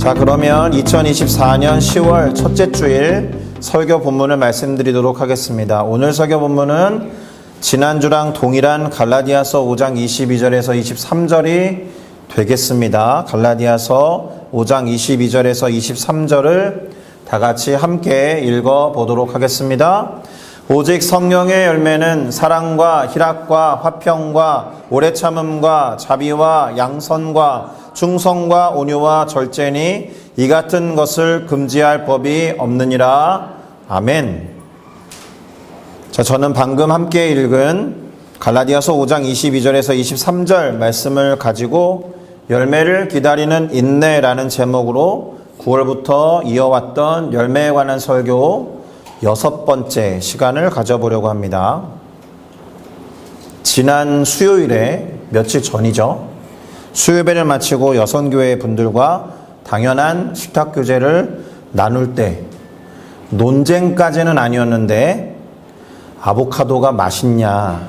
자, 그러면 2024년 10월 첫째 주일 설교 본문을 말씀드리도록 하겠습니다. 오늘 설교 본문은 지난주랑 동일한 갈라디아서 5장 22절에서 23절이 되겠습니다. 갈라디아서 5장 22절에서 23절을 다 같이 함께 읽어보도록 하겠습니다. 오직 성령의 열매는 사랑과 희락과 화평과 오래 참음과 자비와 양선과 충성과 온유와 절제니 이 같은 것을 금지할 법이 없느니라. 아멘. 자, 저는 방금 함께 읽은 갈라디아서 5장 22절에서 23절 말씀을 가지고 열매를 기다리는 인내라는 제목으로 9월부터 이어왔던 열매에 관한 설교 6번째 시간을 가져보려고 합니다. 지난 수요일에 며칠 전이죠. 수요예배를 마치고 여선교회 분들과 당연한 식탁교제를 나눌 때 논쟁까지는 아니었는데 아보카도가 맛있냐,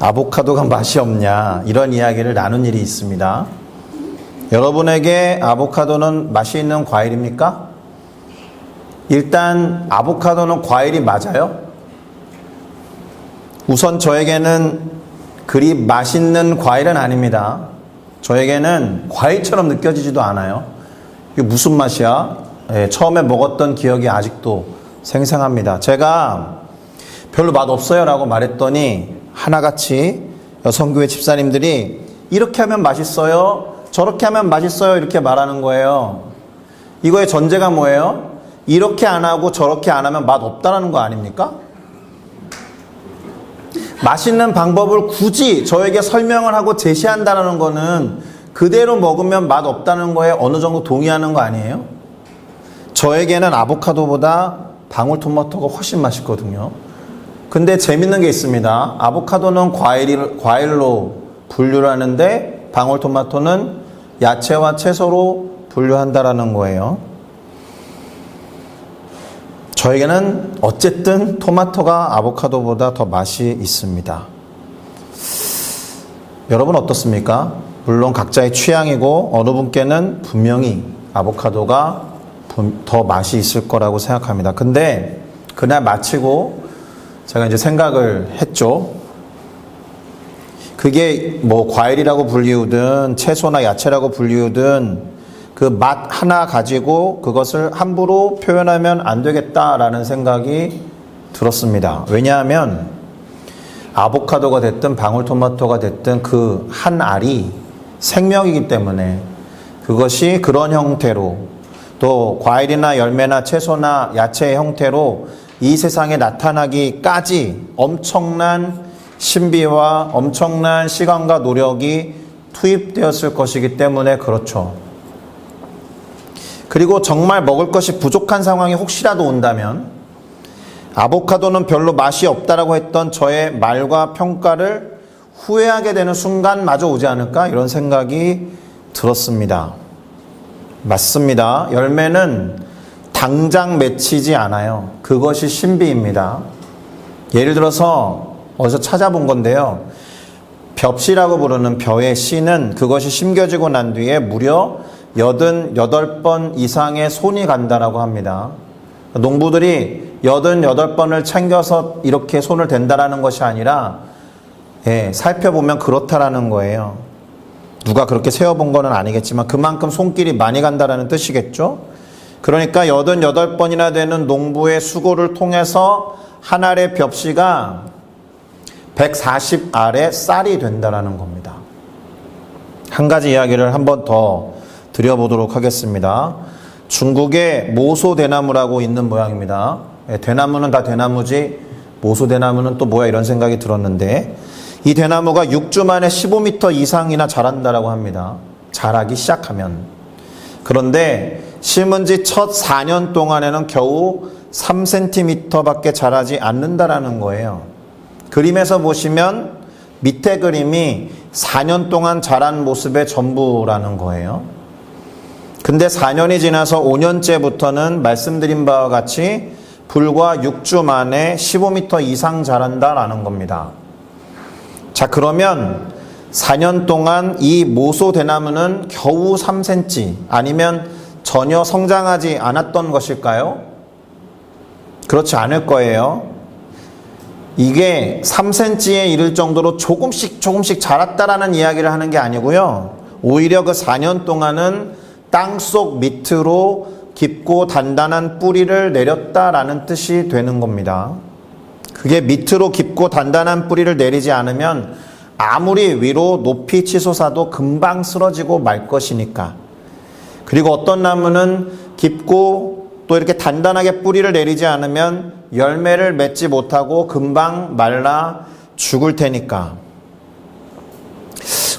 아보카도가 맛이 없냐 이런 이야기를 나눈 일이 있습니다. 여러분에게 아보카도는 맛이 있는 과일입니까? 일단 아보카도는 과일이 맞아요? 우선 저에게는 그리 맛있는 과일은 아닙니다. 저에게는 과일처럼 느껴지지도 않아요. 이게 무슨 맛이야? 처음에 먹었던 기억이 아직도 생생합니다. 제가 별로 맛없어요 라고 말했더니 하나같이 여성교회 집사님들이 이렇게 하면 맛있어요, 저렇게 하면 맛있어요 이렇게 말하는 거예요. 이거의 전제가 뭐예요? 이렇게 안 하고 저렇게 안 하면 맛없다는 거 아닙니까? 맛있는 방법을 굳이 저에게 설명을 하고 제시한다는 거는 그대로 먹으면 맛없다는 거에 어느 정도 동의하는 거 아니에요? 저에게는 아보카도보다 방울토마토가 훨씬 맛있거든요. 근데 재밌는 게 있습니다. 아보카도는 과일로 분류를 하는데 방울토마토는 야채와 채소로 분류한다라는 거예요. 저에게는 어쨌든 토마토가 아보카도보다 더 맛이 있습니다. 여러분 어떻습니까? 물론 각자의 취향이고 어느 분께는 분명히 아보카도가 더 맛이 있을 거라고 생각합니다. 근데 그날 마치고 제가 이제 생각을 했죠. 그게 뭐 과일이라고 불리우든 채소나 야채라고 불리우든 그 맛 하나 가지고 그것을 함부로 표현하면 안 되겠다라는 생각이 들었습니다. 왜냐하면 아보카도가 됐든 방울토마토가 됐든 그 한 알이 생명이기 때문에 그것이 그런 형태로 또 과일이나 열매나 채소나 야채의 형태로 이 세상에 나타나기까지 엄청난 신비와 엄청난 시간과 노력이 투입되었을 것이기 때문에 그렇죠. 그리고 정말 먹을 것이 부족한 상황이 혹시라도 온다면 아보카도는 별로 맛이 없다라고 했던 저의 말과 평가를 후회하게 되는 순간마저 오지 않을까 이런 생각이 들었습니다. 맞습니다. 열매는 당장 맺히지 않아요. 그것이 신비입니다. 예를 들어서 어디서 찾아본 건데요. 벽씨라고 부르는 벼의 씨는 그것이 심겨지고 난 뒤에 무려 88번 이상의 손이 간다라고 합니다. 농부들이 88번을 챙겨서 이렇게 손을 댄다라는 것이 아니라 살펴보면 그렇다라는 거예요. 누가 그렇게 세어본 거는 아니겠지만 그만큼 손길이 많이 간다라는 뜻이겠죠. 그러니까 88번이나 되는 농부의 수고를 통해서 한 알의 벽씨가 140알의 쌀이 된다라는 겁니다. 한 가지 이야기를 한 번 더 드려보도록 하겠습니다. 중국에 모소대나무라고 있는 모양입니다. 대나무는 다 대나무지 모소대나무는 또 뭐야 이런 생각이 들었는데 이 대나무가 6주 만에 15m 이상이나 자란다라고 합니다. 자라기 시작하면. 그런데 심은 지 첫 4년 동안에는 겨우 3cm 밖에 자라지 않는다라는 거예요. 그림에서 보시면 밑에 그림이 4년 동안 자란 모습의 전부라는 거예요. 근데 4년이 지나서 5년째부터는 말씀드린 바와 같이 불과 6주 만에 15m 이상 자란다라는 겁니다. 자, 그러면 4년 동안 이 모소 대나무는 겨우 3cm 아니면 전혀 성장하지 않았던 것일까요? 그렇지 않을 거예요. 이게 3cm에 이를 정도로 조금씩 자랐다라는 이야기를 하는 게 아니고요. 오히려 그 4년 동안은 땅속 밑으로 깊고 단단한 뿌리를 내렸다라는 뜻이 되는 겁니다. 그게 밑으로 깊고 단단한 뿌리를 내리지 않으면 아무리 위로 높이 치솟아도 금방 쓰러지고 말 것이니까. 그리고 어떤 나무는 깊고 또 이렇게 단단하게 뿌리를 내리지 않으면 열매를 맺지 못하고 금방 말라 죽을 테니까.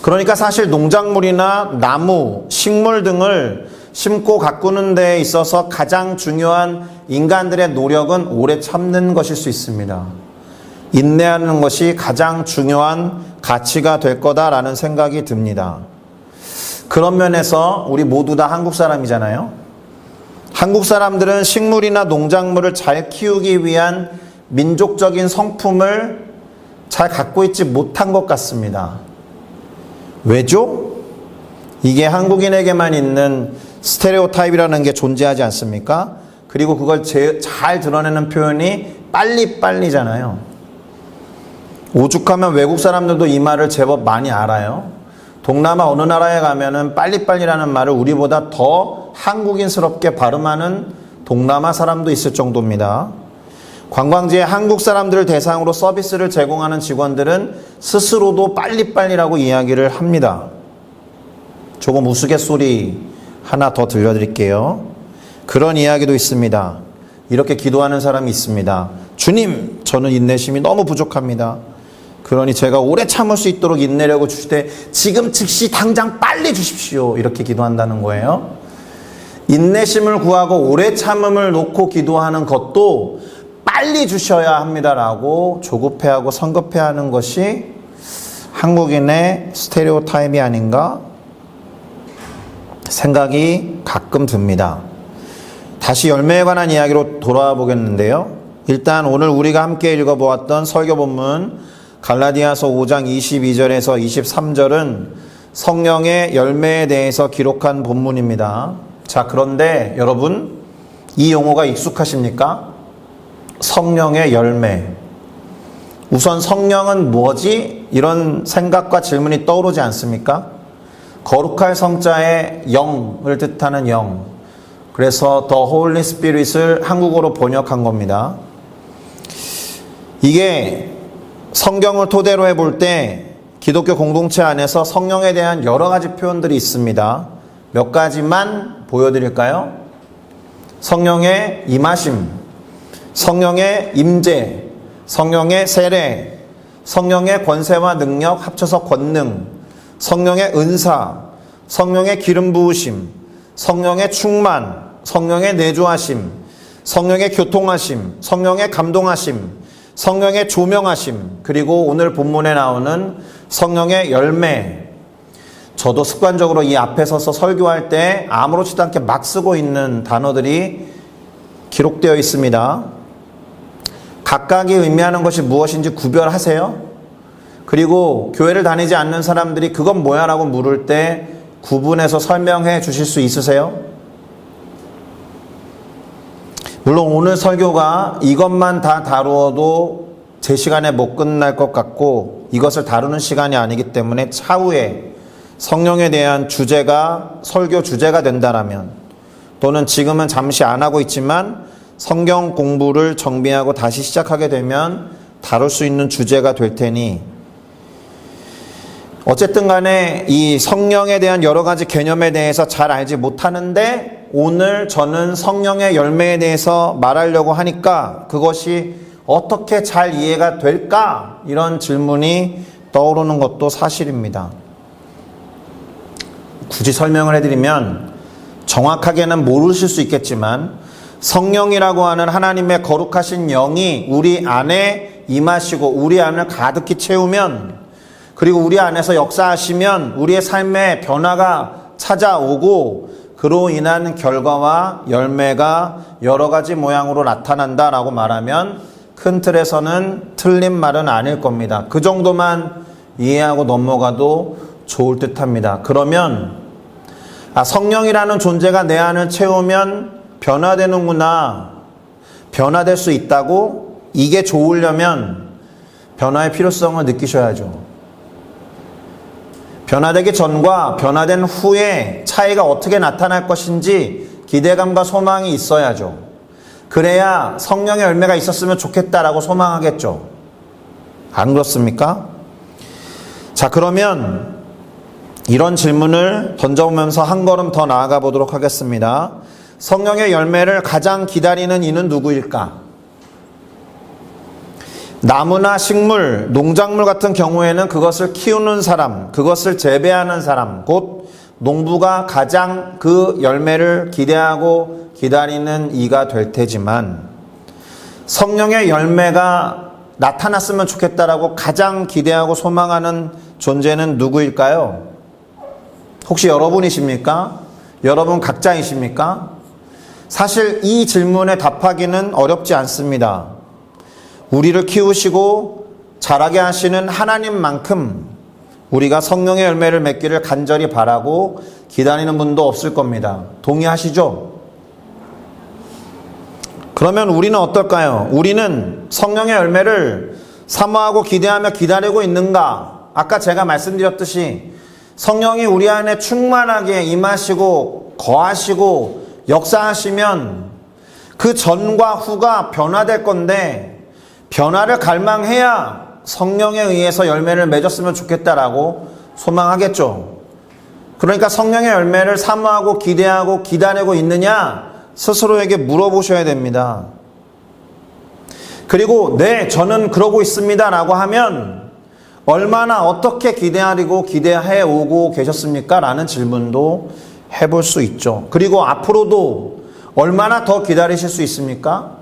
그러니까 사실 농작물이나 나무, 식물 등을 심고 가꾸는 데 있어서 가장 중요한 인간들의 노력은 오래 참는 것일 수 있습니다. 인내하는 것이 가장 중요한 가치가 될 거다라는 생각이 듭니다. 그런 면에서 우리 모두 다 한국 사람이잖아요. 한국 사람들은 식물이나 농작물을 잘 키우기 위한 민족적인 성품을 잘 갖고 있지 못한 것 같습니다. 왜죠? 이게 한국인에게만 있는 스테레오타입이라는 게 존재하지 않습니까? 그리고 그걸 잘 드러내는 표현이 빨리빨리잖아요. 오죽하면 외국 사람들도 이 말을 제법 많이 알아요. 동남아 어느 나라에 가면은 빨리빨리라는 말을 우리보다 더 한국인스럽게 발음하는 동남아 사람도 있을 정도입니다. 관광지에 한국 사람들을 대상으로 서비스를 제공하는 직원들은 스스로도 빨리빨리라고 이야기를 합니다. 조금 우스갯소리 하나 더 들려드릴게요. 그런 이야기도 있습니다. 이렇게 기도하는 사람이 있습니다. 주님, 저는 인내심이 너무 부족합니다. 그러니 제가 오래 참을 수 있도록 인내력을 주시되 지금 즉시 당장 빨리 주십시오. 이렇게 기도한다는 거예요. 인내심을 구하고 오래 참음을 놓고 기도하는 것도 빨리 주셔야 합니다라고 조급해하고 성급해하는 것이 한국인의 스테레오타입이 아닌가 생각이 가끔 듭니다. 다시 열매에 관한 이야기로 돌아와 보겠는데요. 일단 오늘 우리가 함께 읽어보았던 설교 본문 갈라디아서 5장 22절에서 23절은 성령의 열매에 대해서 기록한 본문입니다. 자, 그런데 여러분, 이 용어가 익숙하십니까? 성령의 열매. 우선 성령은 뭐지? 이런 생각과 질문이 떠오르지 않습니까? 거룩할 성자의 영을 뜻하는 영. 그래서 The Holy Spirit을 한국어로 번역한 겁니다. 이게 성경을 토대로 해볼 때 기독교 공동체 안에서 성령에 대한 여러 가지 표현들이 있습니다. 몇 가지만 보여드릴까요? 성령의 임하심, 성령의 임재, 성령의 세례, 성령의 권세와 능력 합쳐서 권능, 성령의 은사, 성령의 기름 부으심, 성령의 충만, 성령의 내주하심, 성령의 교통하심, 성령의 감동하심, 성령의 조명하심, 그리고 오늘 본문에 나오는 성령의 열매. 저도 습관적으로 이 앞에 서서 설교할 때 아무렇지도 않게 막 쓰고 있는 단어들이 기록되어 있습니다. 각각이 의미하는 것이 무엇인지 구별하세요. 그리고 교회를 다니지 않는 사람들이 그건 뭐야 라고 물을 때 구분해서 설명해 주실 수 있으세요? 물론 오늘 설교가 이것만 다 다루어도 제 시간에 못 끝날 것 같고 이것을 다루는 시간이 아니기 때문에 차후에 성령에 대한 주제가 설교 주제가 된다라면, 또는 지금은 잠시 안 하고 있지만 성경 공부를 정비하고 다시 시작하게 되면 다룰 수 있는 주제가 될 테니, 어쨌든 간에 이 성령에 대한 여러 가지 개념에 대해서 잘 알지 못하는데 오늘 저는 성령의 열매에 대해서 말하려고 하니까 그것이 어떻게 잘 이해가 될까? 이런 질문이 떠오르는 것도 사실입니다. 굳이 설명을 해드리면 정확하게는 모르실 수 있겠지만 성령이라고 하는 하나님의 거룩하신 영이 우리 안에 임하시고 우리 안을 가득히 채우면, 그리고 우리 안에서 역사하시면 우리의 삶에 변화가 찾아오고 그로 인한 결과와 열매가 여러 가지 모양으로 나타난다라고 말하면 큰 틀에서는 틀린 말은 아닐 겁니다. 그 정도만 이해하고 넘어가도 좋을 듯합니다. 그러면 성령이라는 존재가 내 안을 채우면 변화되는구나. 변화될 수 있다고? 이게 좋으려면 변화의 필요성을 느끼셔야죠. 변화되기 전과 변화된 후에 차이가 어떻게 나타날 것인지 기대감과 소망이 있어야죠. 그래야 성령의 열매가 있었으면 좋겠다라고 소망하겠죠. 안 그렇습니까? 자, 그러면 이런 질문을 던져보면서 한 걸음 더 나아가 보도록 하겠습니다. 성령의 열매를 가장 기다리는 이는 누구일까? 나무나 식물, 농작물 같은 경우에는 그것을 키우는 사람, 그것을 재배하는 사람, 곧 농부가 가장 그 열매를 기대하고 기다리는 이가 될 테지만, 성령의 열매가 나타났으면 좋겠다라고 가장 기대하고 소망하는 존재는 누구일까요? 혹시 여러분이십니까? 여러분 각자이십니까? 사실 이 질문에 답하기는 어렵지 않습니다. 우리를 키우시고 자라게 하시는 하나님만큼 우리가 성령의 열매를 맺기를 간절히 바라고 기다리는 분도 없을 겁니다. 동의하시죠? 그러면 우리는 어떨까요? 우리는 성령의 열매를 사모하고 기대하며 기다리고 있는가? 아까 제가 말씀드렸듯이 성령이 우리 안에 충만하게 임하시고 거하시고 역사하시면 그 전과 후가 변화될 건데, 변화를 갈망해야 성령에 의해서 열매를 맺었으면 좋겠다라고 소망하겠죠. 그러니까 성령의 열매를 사모하고 기대하고 기다리고 있느냐? 스스로에게 물어보셔야 됩니다. 그리고 네, 저는 그러고 있습니다 라고 하면 얼마나 어떻게 기대하리고 기대해 오고 계셨습니까? 라는 질문도 해볼 수 있죠. 그리고 앞으로도 얼마나 더 기다리실 수 있습니까?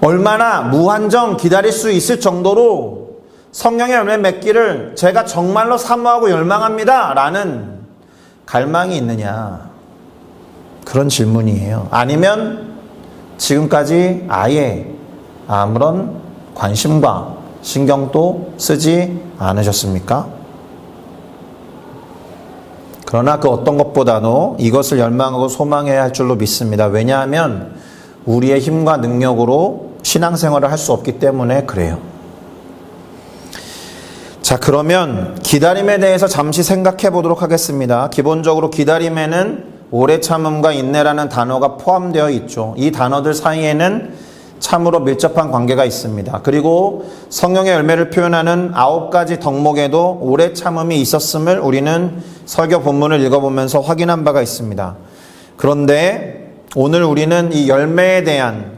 얼마나 무한정 기다릴 수 있을 정도로 성령의 열매 맺기를 제가 정말로 사모하고 열망합니다 라는 갈망이 있느냐, 그런 질문이에요. 아니면 지금까지 아예 아무런 관심과 신경도 쓰지 않으셨습니까? 그러나 그 어떤 것보다도 이것을 열망하고 소망해야 할 줄로 믿습니다. 왜냐하면 우리의 힘과 능력으로 신앙생활을 할 수 없기 때문에 그래요. 자, 그러면 기다림에 대해서 잠시 생각해 보도록 하겠습니다. 기본적으로 기다림에는 오래 참음과 인내라는 단어가 포함되어 있죠. 이 단어들 사이에는 참으로 밀접한 관계가 있습니다. 그리고 성령의 열매를 표현하는 9가지 덕목에도 오래 참음이 있었음을 우리는 설교 본문을 읽어보면서 확인한 바가 있습니다. 그런데 오늘 우리는 이 열매에 대한,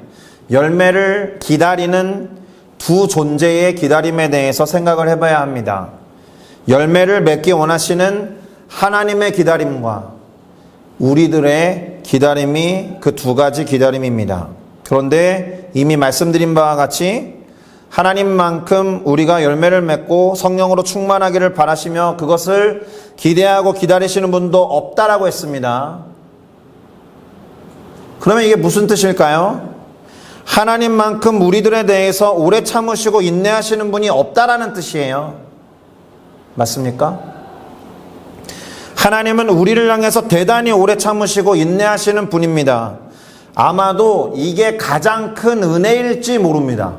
열매를 기다리는 두 존재의 기다림에 대해서 생각을 해봐야 합니다. 열매를 맺기 원하시는 하나님의 기다림과 우리들의 기다림이 그 두 가지 기다림입니다. 그런데 이미 말씀드린 바와 같이 하나님만큼 우리가 열매를 맺고 성령으로 충만하기를 바라시며 그것을 기대하고 기다리시는 분도 없다라고 했습니다. 그러면 이게 무슨 뜻일까요? 하나님만큼 우리들에 대해서 오래 참으시고 인내하시는 분이 없다라는 뜻이에요. 맞습니까? 하나님은 우리를 향해서 대단히 오래 참으시고 인내하시는 분입니다. 아마도 이게 가장 큰 은혜일지 모릅니다.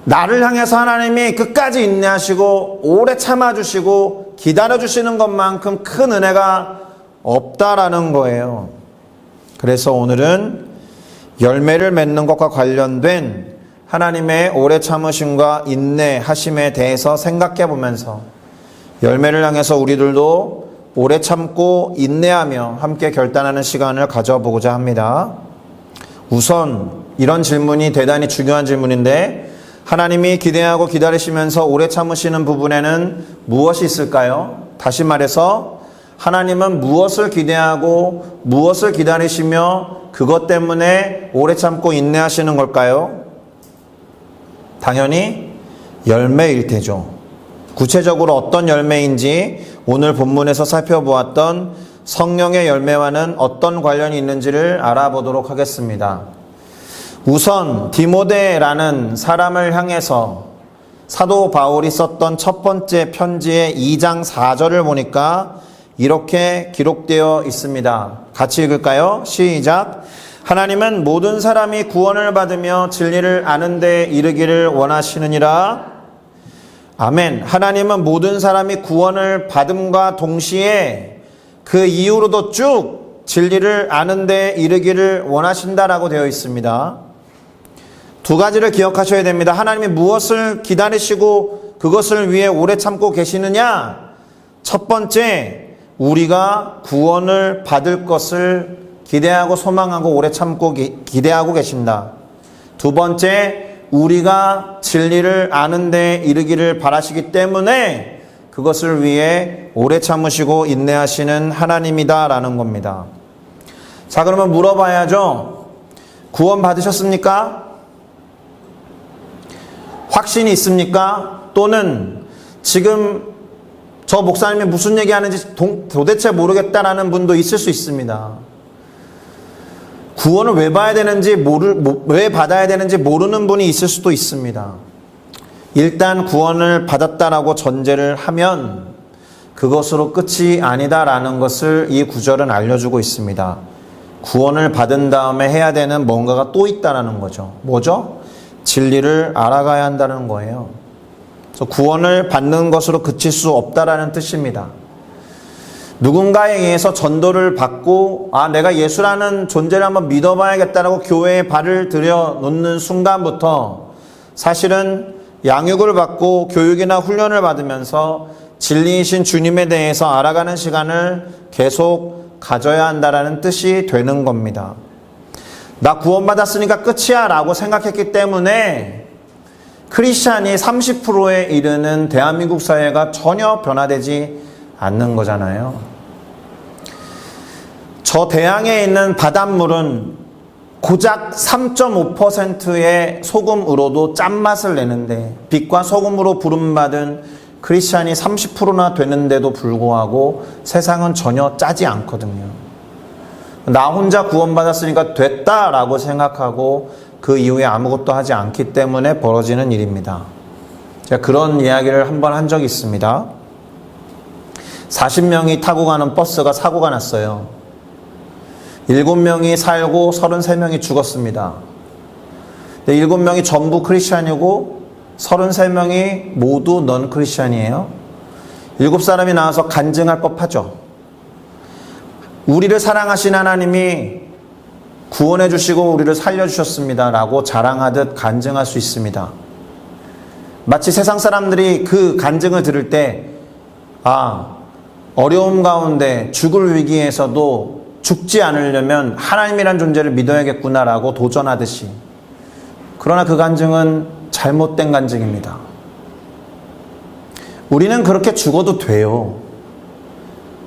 나를 향해서 하나님이 끝까지 인내하시고 오래 참아주시고 기다려주시는 것만큼 큰 은혜가 없다라는 거예요. 그래서 오늘은 열매를 맺는 것과 관련된 하나님의 오래 참으심과 인내하심에 대해서 생각해 보면서 열매를 향해서 우리들도 오래 참고 인내하며 함께 결단하는 시간을 가져보고자 합니다. 우선 이런 질문이 대단히 중요한 질문인데, 하나님이 기대하고 기다리시면서 오래 참으시는 부분에는 무엇이 있을까요? 다시 말해서 하나님은 무엇을 기대하고 무엇을 기다리시며 그것 때문에 오래 참고 인내하시는 걸까요? 당연히 열매일 테죠. 구체적으로 어떤 열매인지 오늘 본문에서 살펴보았던 성령의 열매와는 어떤 관련이 있는지를 알아보도록 하겠습니다. 우선 디모데라는 사람을 향해서 사도 바울이 썼던 첫 번째 편지의 2장 4절을 보니까 이렇게 기록되어 있습니다. 같이 읽을까요? 시작. 하나님은 모든 사람이 구원을 받으며 진리를 아는 데 이르기를 원하시느니라. 아멘. 하나님은 모든 사람이 구원을 받음과 동시에 그 이후로도 쭉 진리를 아는 데 이르기를 원하신다라고 되어 있습니다. 두 가지를 기억하셔야 됩니다. 하나님이 무엇을 기다리시고 그것을 위해 오래 참고 계시느냐? 첫 번째, 우리가 구원을 받을 것을 기대하고 소망하고 오래 참고 기대하고 계신다. 두 번째, 우리가 진리를 아는 데 이르기를 바라시기 때문에 그것을 위해 오래 참으시고 인내하시는 하나님이다라는 겁니다. 자, 그러면 물어봐야죠. 구원 받으셨습니까? 확신이 있습니까? 또는 지금 저 목사님이 무슨 얘기하는지 도대체 모르겠다라는 분도 있을 수 있습니다. 구원을 왜 받아야 되는지 모르는 분이 있을 수도 있습니다. 일단 구원을 받았다라고 전제를 하면 그것으로 끝이 아니다라는 것을 이 구절은 알려주고 있습니다. 구원을 받은 다음에 해야 되는 뭔가가 또 있다라는 거죠. 뭐죠? 진리를 알아가야 한다는 거예요. 그래서 구원을 받는 것으로 그칠 수 없다라는 뜻입니다. 누군가에 의해서 전도를 받고 내가 예수라는 존재를 한번 믿어봐야겠다라고 교회에 발을 들여놓는 순간부터 사실은 양육을 받고 교육이나 훈련을 받으면서 진리이신 주님에 대해서 알아가는 시간을 계속 가져야 한다라는 뜻이 되는 겁니다. 나 구원받았으니까 끝이야 라고 생각했기 때문에 크리스찬이 30%에 이르는 대한민국 사회가 전혀 변화되지 않는 거잖아요. 저 대양에 있는 바닷물은 고작 3.5%의 소금으로도 짠맛을 내는데 빛과 소금으로 부름받은 크리스찬이 30%나 되는데도 불구하고 세상은 전혀 짜지 않거든요. 나 혼자 구원받았으니까 됐다라고 생각하고 그 이후에 아무것도 하지 않기 때문에 벌어지는 일입니다. 제가 그런 이야기를 한 번 한 적이 있습니다. 40명이 타고 가는 버스가 사고가 났어요. 7명이 살고 33명이 죽었습니다. 7명이 전부 크리스찬이고 33명이 모두 넌 크리스찬이에요. 7사람이 나와서 간증할 법하죠. 우리를 사랑하신 하나님이 구원해 주시고 우리를 살려주셨습니다 라고 자랑하듯 간증할 수 있습니다. 마치 세상 사람들이 그 간증을 들을 때 어려움 가운데 죽을 위기에서도 죽지 않으려면 하나님이란 존재를 믿어야겠구나라고 도전하듯이, 그러나 그 간증은 잘못된 간증입니다. 우리는 그렇게 죽어도 돼요.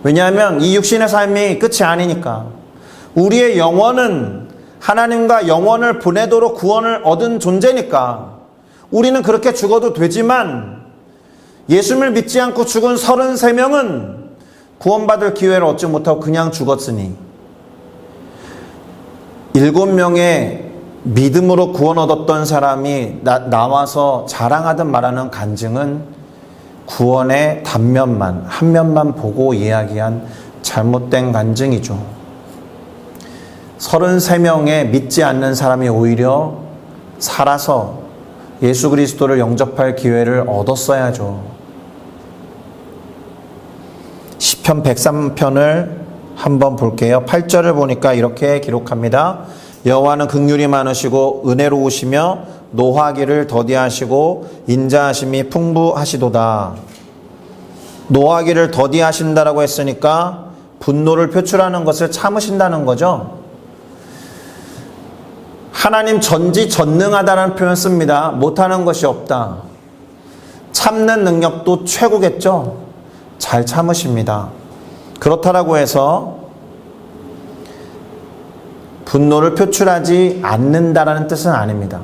왜냐하면 이 육신의 삶이 끝이 아니니까. 우리의 영혼은 하나님과 영원을 보내도록 구원을 얻은 존재니까 우리는 그렇게 죽어도 되지만, 예수님을 믿지 않고 죽은 33명은 구원받을 기회를 얻지 못하고 그냥 죽었으니 7명의 믿음으로 구원 얻었던 사람이 나와서 자랑하듯 말하는 간증은 구원의 단면만, 한 면만 보고 이야기한 잘못된 간증이죠. 33명의 믿지 않는 사람이 오히려 살아서 예수 그리스도를 영접할 기회를 얻었어야죠. 시편 103편을 한번 볼게요. 8절을 보니까 이렇게 기록합니다. 여호와는 긍휼이 많으시고 은혜로우시며 노하기를 더디하시고 인자하심이 풍부하시도다. 노하기를 더디하신다라고 했으니까 분노를 표출하는 것을 참으신다는 거죠. 하나님 전지전능하다는 표현 씁니다. 못하는 것이 없다. 참는 능력도 최고겠죠. 잘 참으십니다. 그렇다라고 해서 분노를 표출하지 않는다라는 뜻은 아닙니다.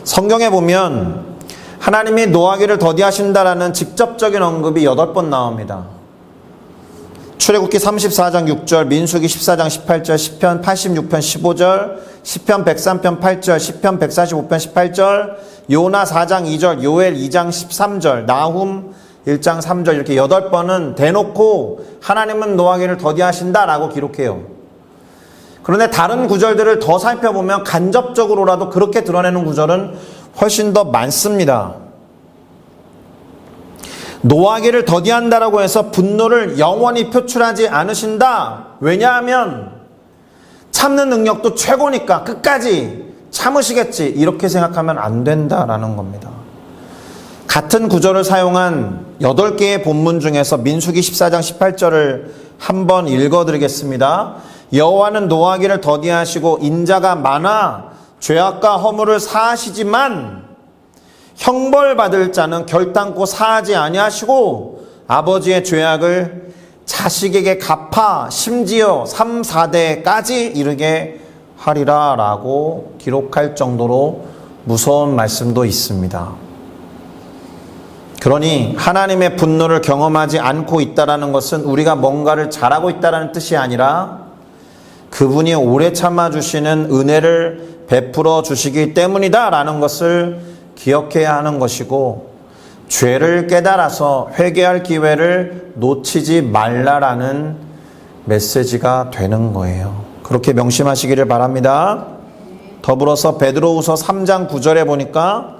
성경에 보면 하나님이 노하기를 더디하신다라는 직접적인 언급이 8번 나옵니다. 출애굽기 34장 6절, 민수기 14장 18절, 시편 86편 15절, 시편 103편 8절, 시편 145편 18절, 요나 4장 2절, 요엘 2장 13절, 나훔 1장 3절 이렇게 8번은 대놓고 하나님은 노하기를 더디하신다라고 기록해요. 그런데 다른 구절들을 더 살펴보면 간접적으로라도 그렇게 드러내는 구절은 훨씬 더 많습니다. 노하기를 더디한다라고 해서 분노를 영원히 표출하지 않으신다. 왜냐하면 참는 능력도 최고니까 끝까지 참으시겠지. 이렇게 생각하면 안 된다라는 겁니다. 같은 구절을 사용한 8개의 본문 중에서 민수기 14장 18절을 한번 읽어드리겠습니다. 여호와는 노하기를 더디하시고 인자가 많아 죄악과 허물을 사하시지만 형벌받을 자는 결단코 사하지 아니하시고 아버지의 죄악을 자식에게 갚아 심지어 3, 4대까지 이르게 하리라 라고 기록할 정도로 무서운 말씀도 있습니다. 그러니 하나님의 분노를 경험하지 않고 있다는 것은 우리가 뭔가를 잘하고 있다는 뜻이 아니라 그분이 오래 참아주시는 은혜를 베풀어 주시기 때문이다 라는 것을 기억해야 하는 것이고, 죄를 깨달아서 회개할 기회를 놓치지 말라라는 메시지가 되는 거예요. 그렇게 명심하시기를 바랍니다. 더불어서 베드로후서 3장 9절에 보니까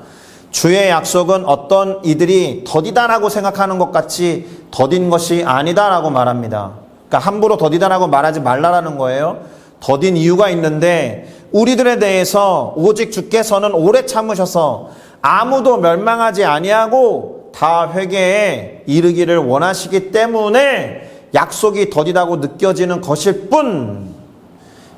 주의 약속은 어떤 이들이 더디다라고 생각하는 것 같이 더딘 것이 아니다라고 말합니다. 그러니까 함부로 더디다라고 말하지 말라라는 거예요. 더딘 이유가 있는데 우리들에 대해서 오직 주께서는 오래 참으셔서 아무도 멸망하지 아니하고 다 회개에 이르기를 원하시기 때문에 약속이 더디다고 느껴지는 것일 뿐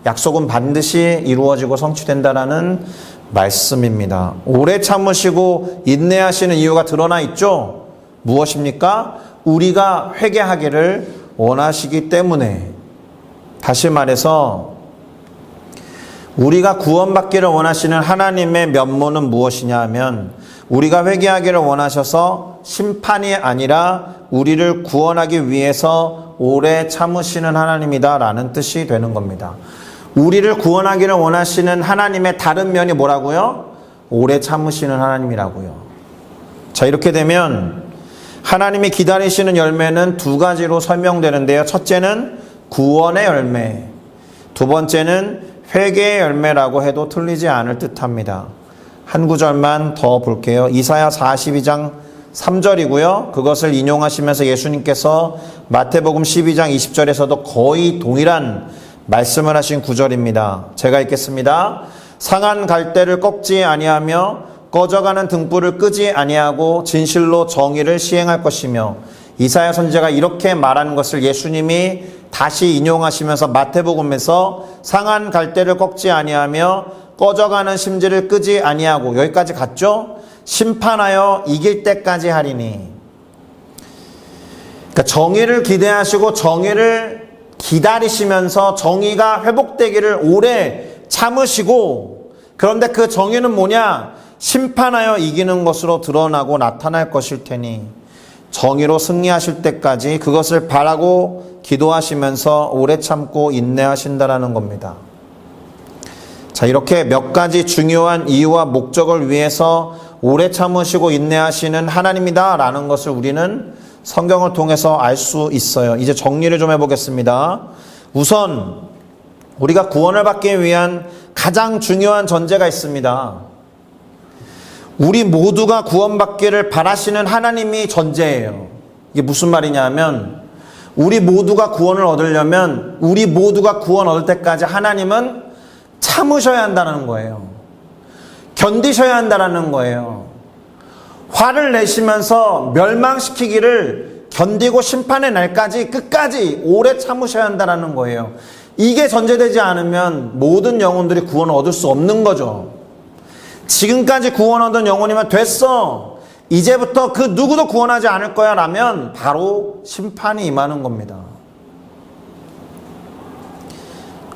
약속은 반드시 이루어지고 성취된다라는 말씀입니다. 오래 참으시고 인내하시는 이유가 드러나 있죠. 무엇입니까? 우리가 회개하기를 원하시기 때문에. 다시 말해서 우리가 구원받기를 원하시는 하나님의 면모는 무엇이냐 하면 우리가 회개하기를 원하셔서 심판이 아니라 우리를 구원하기 위해서 오래 참으시는 하나님이다 라는 뜻이 되는 겁니다. 우리를 구원하기를 원하시는 하나님의 다른 면이 뭐라고요? 오래 참으시는 하나님이라고요. 자, 이렇게 되면 하나님이 기다리시는 열매는 두 가지로 설명되는데요. 첫째는 구원의 열매, 두 번째는 회개의 열매라고 해도 틀리지 않을 듯합니다. 한 구절만 더 볼게요. 이사야 42장 3절이고요. 그것을 인용하시면서 예수님께서 마태복음 12장 20절에서도 거의 동일한 말씀을 하신 구절입니다. 제가 읽겠습니다. 상한 갈대를 꺾지 아니하며 꺼져가는 등불을 끄지 아니하고 진실로 정의를 시행할 것이며, 이사야 선지자가 이렇게 말하는 것을 예수님이 다시 인용하시면서 마태복음에서 상한 갈대를 꺾지 아니하며 꺼져가는 심지를 끄지 아니하고, 여기까지 갔죠? 심판하여 이길 때까지 하리니. 그러니까 정의를 기대하시고 정의를 기다리시면서 정의가 회복되기를 오래 참으시고, 그런데 그 정의는 뭐냐? 심판하여 이기는 것으로 드러나고 나타날 것일 테니 정의로 승리하실 때까지 그것을 바라고 기도하시면서 오래 참고 인내하신다라는 겁니다. 자, 이렇게 몇 가지 중요한 이유와 목적을 위해서 오래 참으시고 인내하시는 하나님이다 라는 것을 우리는 성경을 통해서 알 수 있어요. 이제 정리를 좀 해보겠습니다. 우선 우리가 구원을 받기 위한 가장 중요한 전제가 있습니다. 우리 모두가 구원받기를 바라시는 하나님이 전제예요. 이게 무슨 말이냐 하면 우리 모두가 구원을 얻으려면 우리 모두가 구원 얻을 때까지 하나님은 참으셔야 한다는 거예요. 견디셔야 한다는 거예요. 화를 내시면서 멸망시키기를 견디고 심판의 날까지 끝까지 오래 참으셔야 한다는 거예요. 이게 전제되지 않으면 모든 영혼들이 구원을 얻을 수 없는 거죠. 지금까지 구원 얻은 영혼이면 됐어, 이제부터 그 누구도 구원하지 않을 거야 라면 바로 심판이 임하는 겁니다.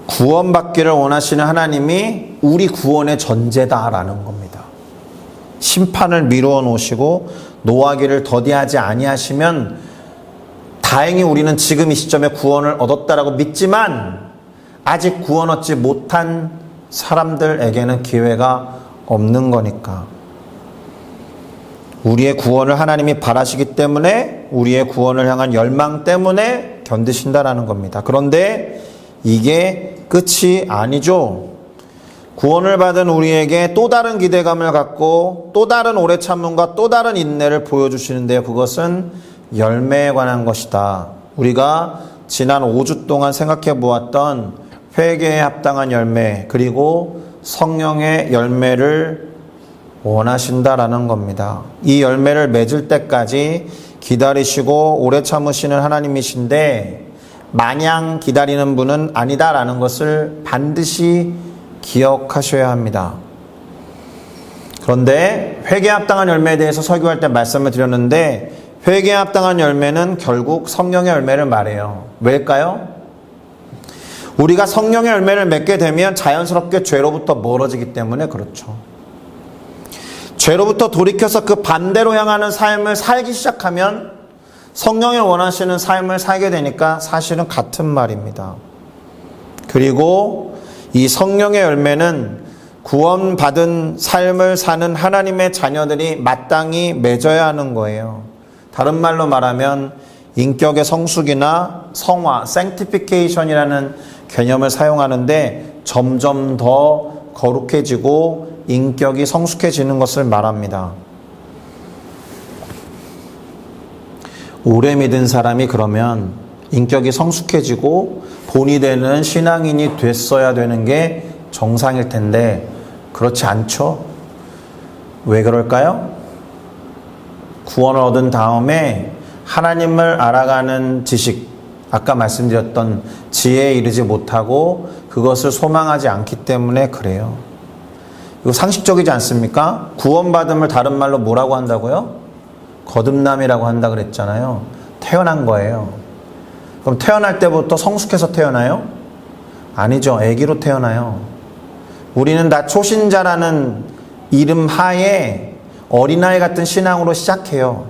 구원받기를 원하시는 하나님이 우리 구원의 전제다라는 겁니다. 심판을 미루어 놓으시고 노하기를 더디하지 아니하시면 다행히 우리는 지금 이 시점에 구원을 얻었다라고 믿지만 아직 구원 얻지 못한 사람들에게는 기회가 없는 거니까. 우리의 구원을 하나님이 바라시기 때문에 우리의 구원을 향한 열망 때문에 견디신다라는 겁니다. 그런데 이게 끝이 아니죠. 구원을 받은 우리에게 또 다른 기대감을 갖고 또 다른 오래 참음과 또 다른 인내를 보여주시는데요. 그것은 열매에 관한 것이다. 우리가 지난 5주 동안 생각해 보았던 회개에 합당한 열매 그리고 성령의 열매를 원하신다라는 겁니다. 이 열매를 맺을 때까지 기다리시고 오래 참으시는 하나님이신데 마냥 기다리는 분은 아니다라는 것을 반드시 기억하셔야 합니다. 그런데 회개에 합당한 열매에 대해서 설교할 때 말씀을 드렸는데 회개에 합당한 열매는 결국 성령의 열매를 말해요. 왜일까요? 우리가 성령의 열매를 맺게 되면 자연스럽게 죄로부터 멀어지기 때문에 그렇죠. 죄로부터 돌이켜서 그 반대로 향하는 삶을 살기 시작하면 성령이 원하시는 삶을 살게 되니까 사실은 같은 말입니다. 그리고 이 성령의 열매는 구원받은 삶을 사는 하나님의 자녀들이 마땅히 맺어야 하는 거예요. 다른 말로 말하면 인격의 성숙이나 성화, sanctification이라는 개념을 사용하는데 점점 더 거룩해지고 인격이 성숙해지는 것을 말합니다. 오래 믿은 사람이 그러면 인격이 성숙해지고 본이 되는 신앙인이 됐어야 되는 게 정상일 텐데 그렇지 않죠? 왜 그럴까요? 구원을 얻은 다음에 하나님을 알아가는 지식, 아까 말씀드렸던 지혜에 이르지 못하고 그것을 소망하지 않기 때문에 그래요. 이거 상식적이지 않습니까? 구원받음을 다른 말로 뭐라고 한다고요? 거듭남이라고 한다 그랬잖아요. 태어난 거예요. 그럼 태어날 때부터 성숙해서 태어나요? 아니죠. 아기로 태어나요. 우리는 다 초신자라는 이름 하에 어린아이 같은 신앙으로 시작해요.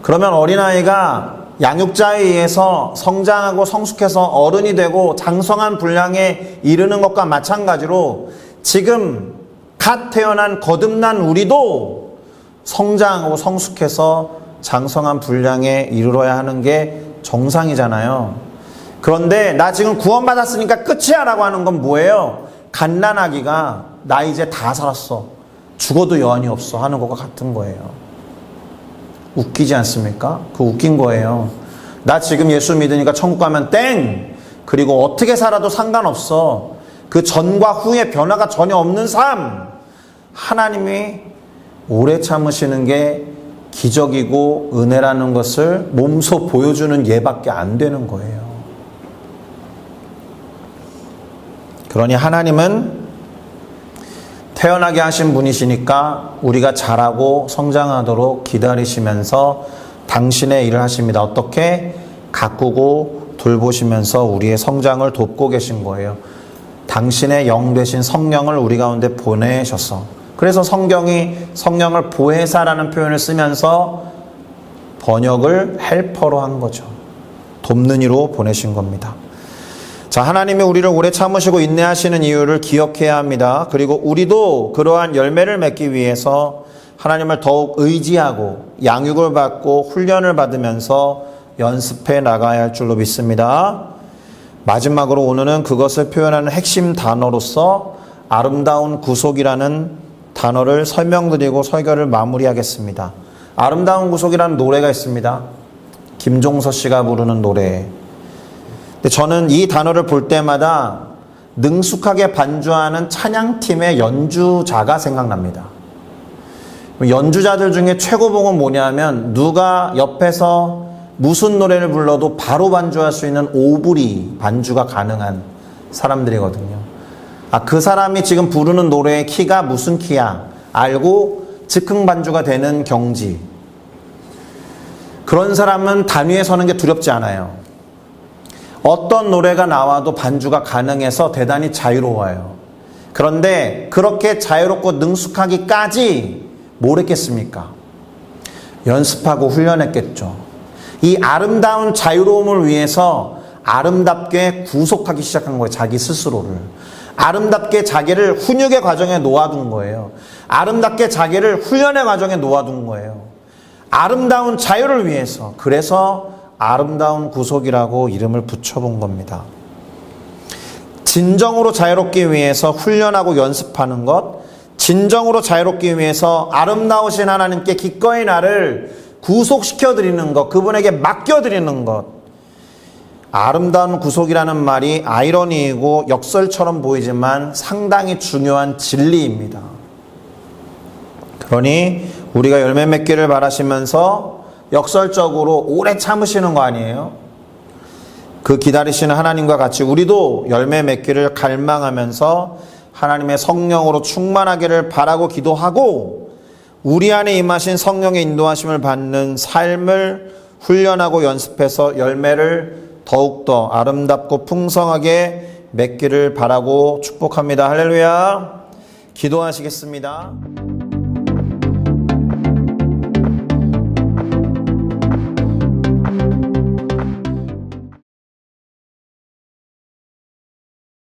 그러면 어린아이가 양육자에 의해서 성장하고 성숙해서 어른이 되고 장성한 분량에 이르는 것과 마찬가지로 지금 갓 태어난 거듭난 우리도 성장하고 성숙해서 장성한 분량에 이르러야 하는 게 정상이잖아요. 그런데 나 지금 구원받았으니까 끝이야 라고 하는 건 뭐예요? 갓난아기가 나 이제 다 살았어, 죽어도 여한이 없어 하는 것과 같은 거예요. 웃기지 않습니까? 그 웃긴 거예요. 나 지금 예수 믿으니까 천국 가면 땡! 그리고 어떻게 살아도 상관없어. 그 전과 후의 변화가 전혀 없는 삶. 하나님이 오래 참으시는 게 기적이고 은혜라는 것을 몸소 보여주는 예밖에 안 되는 거예요. 그러니 하나님은 태어나게 하신 분이시니까 우리가 자라고 성장하도록 기다리시면서 당신의 일을 하십니다. 어떻게? 가꾸고 돌보시면서 우리의 성장을 돕고 계신 거예요. 당신의 영 되신 성령을 우리 가운데 보내셔서, 그래서 성경이 성령을 보혜사라는 표현을 쓰면서 번역을 헬퍼로 한 거죠. 돕는 이로 보내신 겁니다. 자, 하나님이 우리를 오래 참으시고 인내하시는 이유를 기억해야 합니다. 그리고 우리도 그러한 열매를 맺기 위해서 하나님을 더욱 의지하고 양육을 받고 훈련을 받으면서 연습해 나가야 할 줄로 믿습니다. 마지막으로 오늘은 그것을 표현하는 핵심 단어로서 아름다운 구속이라는 단어를 설명드리고 설교를 마무리하겠습니다. 아름다운 구속이라는 노래가 있습니다. 김종서 씨가 부르는 노래. 근데 저는 이 단어를 볼 때마다 능숙하게 반주하는 찬양팀의 연주자가 생각납니다. 연주자들 중에 최고봉은 뭐냐면 누가 옆에서 무슨 노래를 불러도 바로 반주할 수 있는 오브리 반주가 가능한 사람들이거든요. 그 사람이 지금 부르는 노래의 키가 무슨 키야 알고 즉흥 반주가 되는 경지. 그런 사람은 단위에 서는 게 두렵지 않아요. 어떤 노래가 나와도 반주가 가능해서 대단히 자유로워요. 그런데 그렇게 자유롭고 능숙하기까지 뭘 했겠습니까? 연습하고 훈련했겠죠. 이 아름다운 자유로움을 위해서 아름답게 구속하기 시작한 거예요. 자기 스스로를. 아름답게 자기를 훈육의 과정에 놓아둔 거예요. 아름답게 자기를 훈련의 과정에 놓아둔 거예요. 아름다운 자유를 위해서. 그래서 아름다운 구속이라고 이름을 붙여본 겁니다. 진정으로 자유롭기 위해서 훈련하고 연습하는 것, 진정으로 자유롭기 위해서 아름다우신 하나님께 기꺼이 나를 구속시켜 드리는 것, 그분에게 맡겨 드리는 것. 아름다운 구속이라는 말이 아이러니이고 역설처럼 보이지만 상당히 중요한 진리입니다. 그러니 우리가 열매 맺기를 바라시면서 역설적으로 오래 참으시는 거 아니에요? 그 기다리시는 하나님과 같이 우리도 열매 맺기를 갈망하면서 하나님의 성령으로 충만하기를 바라고 기도하고 우리 안에 임하신 성령의 인도하심을 받는 삶을 훈련하고 연습해서 열매를 더욱더 아름답고 풍성하게 맺기를 바라고 축복합니다. 할렐루야. 기도하시겠습니다.